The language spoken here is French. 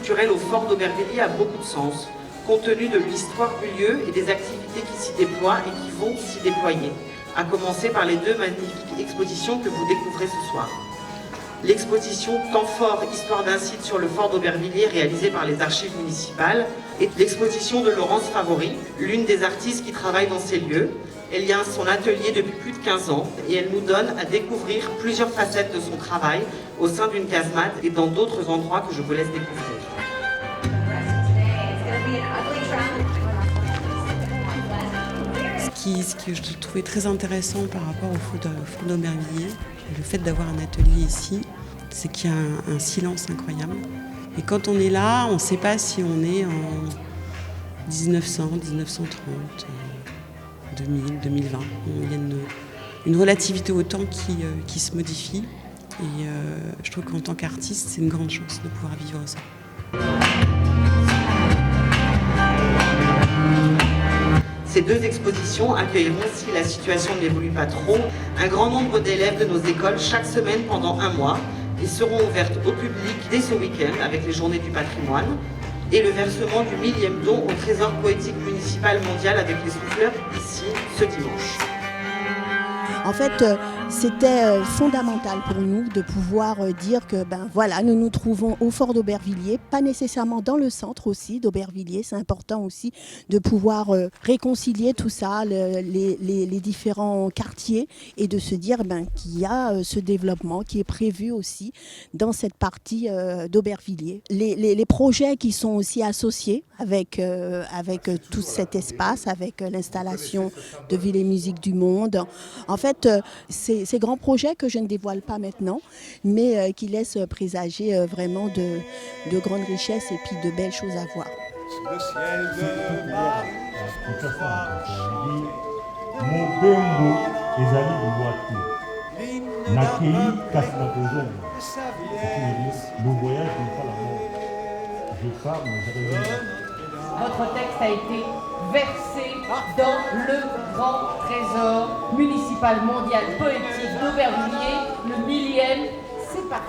culturel au fort d'Aubervilliers a beaucoup de sens, compte tenu de l'histoire du lieu et des activités qui s'y déploient et qui vont s'y déployer, à commencer par les 2 magnifiques expositions que vous découvrez ce soir. L'exposition Temps fort, histoire d'un site sur le fort d'Aubervilliers réalisée par les archives municipales et l'exposition de Laurence Favori, l'une des artistes qui travaille dans ces lieux. Elle y a son atelier depuis plus de 15 ans et elle nous donne à découvrir plusieurs facettes de son travail au sein d'une casemate et dans d'autres endroits que je vous laisse découvrir. Ce que je trouvais très intéressant par rapport au fort d'Aubervilliers, le fait d'avoir un atelier ici, c'est qu'il y a un silence incroyable. Et quand on est là, on ne sait pas si on est en 1900, 1930, 2000, 2020. Il y a une relativité au temps qui se modifie. Et je trouve qu'en tant qu'artiste, c'est une grande chance de pouvoir vivre ça. Ces 2 expositions accueilleront, si la situation ne l'évolue pas trop, un grand nombre d'élèves de nos écoles chaque semaine pendant 1 mois et seront ouvertes au public dès ce week-end avec les Journées du patrimoine et le versement du 1000e don au Trésor poétique municipal mondial avec les souffleurs ici ce dimanche. En fait, c'était fondamental pour nous de pouvoir dire que voilà, nous nous trouvons au fort d'Aubervilliers, pas nécessairement dans le centre aussi d'Aubervilliers. C'est important aussi de pouvoir réconcilier tout ça, les différents quartiers, et de se dire qu'il y a ce développement qui est prévu aussi dans cette partie d'Aubervilliers. Les projets qui sont aussi associés avec tout cet espace, avec l'installation de Ville et Musique du Monde. En fait, ces grands projets que je ne dévoile pas maintenant, mais qui laissent présager vraiment de grandes richesses et puis de belles choses à voir. Le ciel de Paris. Le voyage n'est pas la mort. Je pars, mais je reviens. Votre texte a été versé dans le grand trésor municipal mondial poétique d'Aubervilliers, le 1000e. C'est parti.